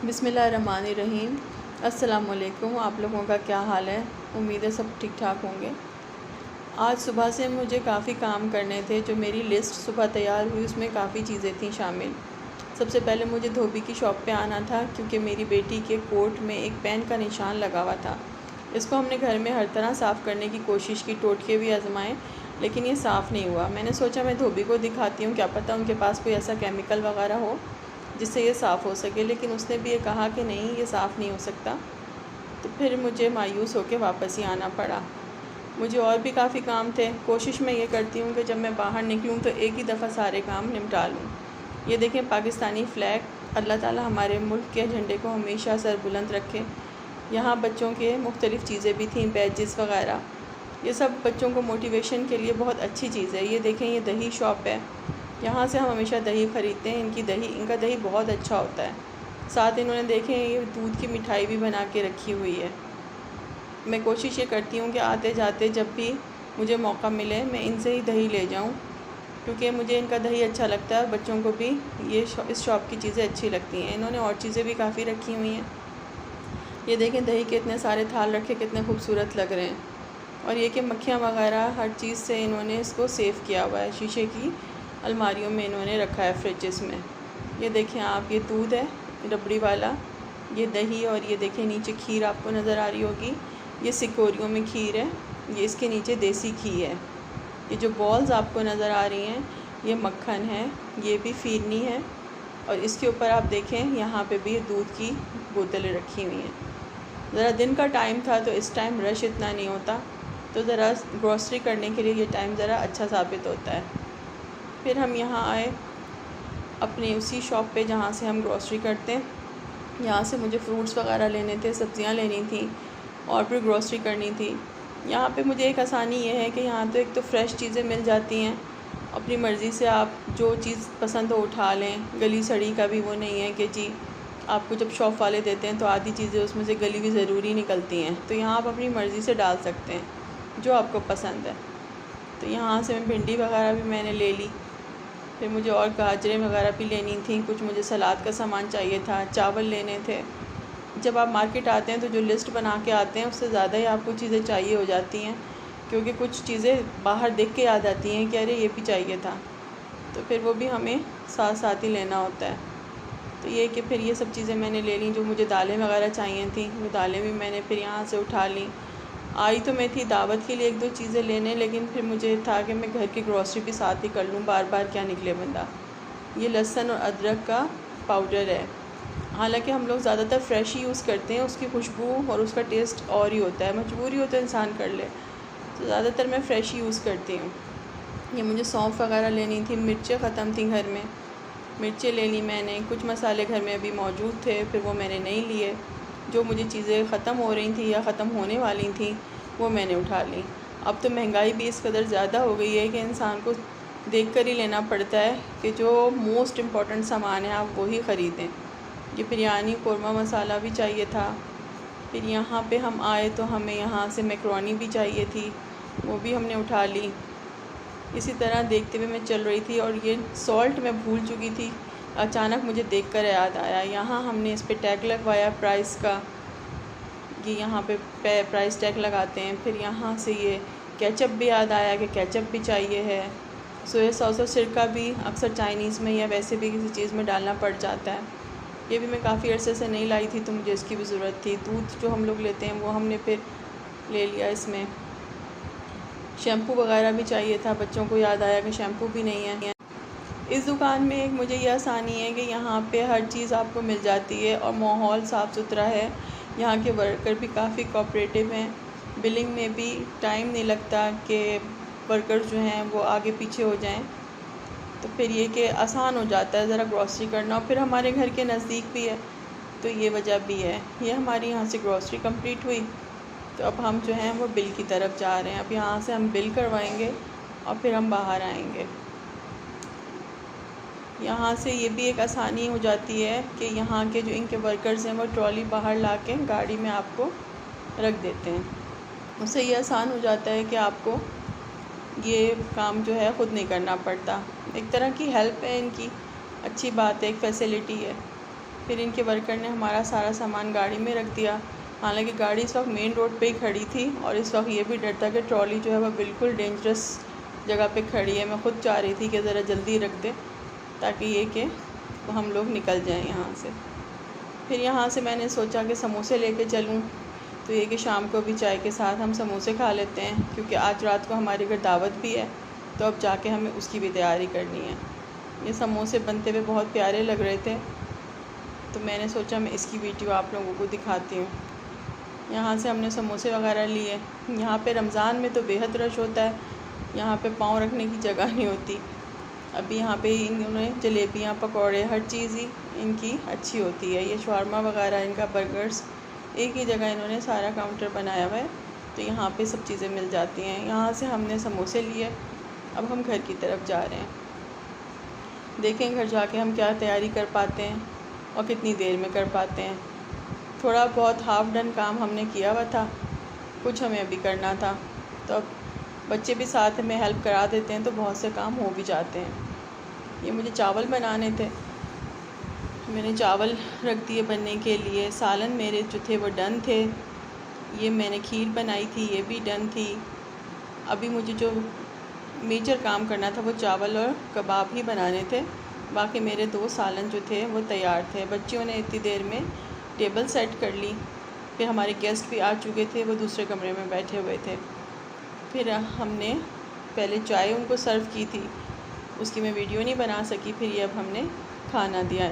बिस्मिल्लाहिर्रहमानिर्रहीम। अस्सलाम वालेकुम। आप लोगों का क्या हाल है? उम्मीद है सब ठीक ठाक होंगे। आज सुबह से मुझे काफ़ी काम करने थे। जो मेरी लिस्ट सुबह तैयार हुई उसमें काफ़ी चीज़ें थी शामिल। सबसे पहले मुझे धोबी की शॉप पे आना था क्योंकि मेरी बेटी के कोट में एक पेन का निशान लगा हुआ था। इसको हमने घर में हर तरह साफ़ करने की कोशिश की, टोटके भी आजमाए, लेकिन ये साफ़ नहीं हुआ। मैंने सोचा मैं धोबी को दिखाती हूँ, क्या पता उनके पास कोई ऐसा केमिकल वगैरह हो जिससे ये साफ़ हो सके, लेकिन उसने भी ये कहा कि नहीं, ये साफ़ नहीं हो सकता। तो फिर मुझे मायूस होकर वापस ही आना पड़ा। मुझे और भी काफ़ी काम थे। कोशिश मैं ये करती हूँ कि जब मैं बाहर निकलूँ तो एक ही दफ़ा सारे काम निपटा लूँ। ये देखें, पाकिस्तानी फ़्लैग। अल्लाह ताला हमारे मुल्क के झंडे को हमेशा सर बुलंद रखे। यहाँ बच्चों के मुख्तलिफ़ चीज़ें भी थीं, बैजेस वगैरह। ये सब बच्चों को मोटिवेशन के लिए बहुत अच्छी चीज़ है। ये देखें, ये दही शॉप है। यहाँ से हम हमेशा दही ख़रीदते हैं। इनका दही बहुत अच्छा होता है। साथ इन्होंने देखें, ये दूध की मिठाई भी बना के रखी हुई है। मैं कोशिश ये करती हूँ कि आते जाते जब भी मुझे मौका मिले मैं इनसे ही दही ले जाऊँ, क्योंकि मुझे इनका दही अच्छा लगता है। बच्चों को भी इस शॉप की चीज़ें अच्छी लगती हैं। इन्होंने और चीज़ें भी काफ़ी रखी हुई हैं। ये देखें, दही के इतने सारे थाल रखे, कितने खूबसूरत लग रहे हैं। और ये कि मक्खियाँ वगैरह हर चीज़ से इन्होंने इसको सेव किया हुआ है। शीशे की अलमारियों में इन्होंने रखा है, फ्रिजेस में। ये देखें आप, ये दूध है रबड़ी वाला, ये दही, और ये देखें नीचे खीर आपको नज़र आ रही होगी। ये सिकोरियों में खीर है, ये इसके नीचे देसी घी है। ये जो बॉल्स आपको नज़र आ रही हैं ये मक्खन है, ये भी फिरनी है। और इसके ऊपर आप देखें, यहाँ पे भी दूध की बोतलें रखी हुई हैं। ज़रा दिन का टाइम था तो इस टाइम रश इतना नहीं होता, तो ज़रा ग्रॉसरी करने के लिए ये टाइम ज़रा अच्छा साबित होता है। फिर हम यहाँ आए अपनी उसी शॉप पे जहाँ से हम ग्रॉसरी करते हैं। यहाँ से मुझे फ्रूट्स वगैरह लेने थे, सब्ज़ियाँ लेनी थी और फिर ग्रॉसरी करनी थी। यहाँ पे मुझे एक आसानी ये है कि यहाँ तो एक तो फ़्रेश चीज़ें मिल जाती हैं। अपनी मर्ज़ी से आप जो चीज़ पसंद हो उठा लें। गली सड़ी का भी वो नहीं है कि जी आपको जब शॉप वाले देते हैं तो आधी चीज़ें उसमें से गली हुई ज़रूरी निकलती हैं। तो यहाँ आप अपनी मर्ज़ी से डाल सकते हैं जो आपको पसंद है। तो यहाँ से मैं भिंडी वगैरह भी मैंने ले ली। फिर मुझे और गाजरें वगैरह भी लेनी थी। कुछ मुझे सलाद का सामान चाहिए था, चावल लेने थे। जब आप मार्केट आते हैं तो जो लिस्ट बना के आते हैं उससे ज़्यादा ही आपको चीज़ें चाहिए हो जाती हैं, क्योंकि कुछ चीज़ें बाहर देख के याद आती हैं कि अरे ये भी चाहिए था, तो फिर वो भी हमें साथ साथ ही लेना होता है। तो ये कि फिर ये सब चीज़ें मैंने ले ली। जो मुझे दालें वगैरह चाहिए थी वो दालें भी मैंने फिर यहाँ से उठा ली। आई तो मैं थी दावत के लिए एक दो चीज़ें लेने, लेकिन फिर मुझे था कि मैं घर की ग्रॉसरी भी साथ ही कर लूँ, बार बार क्या निकले बंदा। ये लहसुन और अदरक का पाउडर है। हालांकि हम लोग ज़्यादातर फ्रेश ही यूज़ करते हैं, उसकी खुशबू और उसका टेस्ट और ही होता है। मजबूरी हो तो इंसान कर ले, तो ज़्यादातर मैं फ़्रेश ही यूज़ करती हूँ। ये मुझे सौंफ वगैरह लेनी थी। मिर्चें ख़त्म थी घर में, मिर्चें ले ली मैंने। कुछ मसाले घर में अभी मौजूद थे, फिर वो मैंने नहीं लिए। जो मुझे चीज़ें ख़त्म हो रही थी या ख़त्म होने वाली थी वो मैंने उठा ली। अब तो महंगाई भी इस कदर ज़्यादा हो गई है कि इंसान को देख कर ही लेना पड़ता है कि जो मोस्ट इम्पॉर्टेंट सामान है आप वही ख़रीदें। ये बिरयानी कौरमा मसाला भी चाहिए था। फिर यहाँ पे हम आए तो हमें यहाँ से मैकरोनी भी चाहिए थी, वो भी हमने उठा ली। इसी तरह देखते हुए मैं चल रही थी और ये सॉल्ट मैं भूल चुकी थी। अचानक मुझे देखकर याद आया, यहाँ हमने इस पे टैग लगवाया प्राइस का। ये यहाँ पे प्राइस टैग लगाते हैं। फिर यहाँ से ये केचप भी याद आया कि केचप भी चाहिए है। सोया सॉस और सिरका भी अक्सर चाइनीज़ में या वैसे भी किसी चीज़ में डालना पड़ जाता है। ये भी मैं काफ़ी अरसे से नहीं लाई थी तो मुझे इसकी भी ज़रूरत थी। दूध जो हम लोग लेते हैं वो हमने फिर ले लिया। इसमें शैम्पू वगैरह भी चाहिए था। बच्चों को याद आया कि शैम्पू भी नहीं है। इस दुकान में एक मुझे ये आसानी है कि यहाँ पे हर चीज़ आपको मिल जाती है और माहौल साफ़ सुथरा है। यहाँ के वर्कर भी काफ़ी कोऑपरेटिव हैं। बिलिंग में भी टाइम नहीं लगता कि वर्कर्स जो हैं वो आगे पीछे हो जाएं, तो फिर ये कि आसान हो जाता है ज़रा ग्रॉसरी करना। और फिर हमारे घर के नज़दीक भी है, तो ये वजह भी है। ये हमारी यहाँ से ग्रॉसरी कंप्लीट हुई, तो अब हम जो हैं वो बिल की तरफ जा रहे हैं। अब यहाँ से हम बिल करवाएंगे और फिर हम बाहर आएंगे। यहाँ से ये भी एक आसानी हो जाती है कि यहाँ के जो इनके वर्कर्स हैं वो ट्रॉली बाहर ला के गाड़ी में आपको रख देते हैं। उससे ये आसान हो जाता है कि आपको ये काम जो है ख़ुद नहीं करना पड़ता। एक तरह की हेल्प है इनकी, अच्छी बात है, एक फैसिलिटी है। फिर इनके वर्कर ने हमारा सारा सामान गाड़ी में रख दिया। हालांकि गाड़ी इस वक्त मेन रोड पे ही खड़ी थी और इस वक्त ये भी डर था कि ट्रॉली जो है वह बिल्कुल डेंजरस जगह पे खड़ी है। मैं ख़ुद चाह रही थी कि ज़रा जल्दी रख दे ताकि ये कि हम लोग निकल जाएं यहाँ से। फिर यहाँ से मैंने सोचा कि समोसे लेके चलूँ, तो ये कि शाम को भी चाय के साथ हम समोसे खा लेते हैं, क्योंकि आज रात को हमारे घर दावत भी है, तो अब जाके हमें उसकी भी तैयारी करनी है। ये समोसे बनते हुए बहुत प्यारे लग रहे थे, तो मैंने सोचा मैं इसकी वीडियो आप लोगों को दिखाती हूँ। यहाँ से हमने समोसे वगैरह लिए। यहाँ पे रमज़ान में तो बेहद रश होता है, यहाँ पे पाँव रखने की जगह नहीं होती। अभी यहाँ पे इन्होंने जलेबियाँ, पकौड़े, हर चीज़ ही इनकी अच्छी होती है। ये शवारमा वगैरह, इनका बर्गर्स, एक ही जगह इन्होंने सारा काउंटर बनाया हुआ है, तो यहाँ पे सब चीज़ें मिल जाती हैं। यहाँ से हमने समोसे लिए, अब हम घर की तरफ जा रहे हैं। देखें घर जाके हम क्या तैयारी कर पाते हैं और कितनी देर में कर पाते हैं। थोड़ा बहुत हाफ़ डन काम हमने किया हुआ था, कुछ हमें अभी करना था, तो अब बच्चे भी साथ में हेल्प करा देते हैं तो बहुत से काम हो भी जाते हैं। ये मुझे चावल बनाने थे, मैंने चावल रख दिए बनने के लिए। सालन मेरे जो थे वो डन थे। ये मैंने खीर बनाई थी, ये भी डन थी। अभी मुझे जो मेजर काम करना था वो चावल और कबाब ही बनाने थे। बाकी मेरे 2 सालन जो थे वो तैयार थे। बच्चियों ने इतनी देर में टेबल सेट कर ली। फिर हमारे गेस्ट भी आ चुके थे, वो दूसरे कमरे में बैठे हुए थे। फिर हमने पहले चाय उनको सर्व की थी, उसकी मैं वीडियो नहीं बना सकी। फिर ये अब हमने खाना दिया।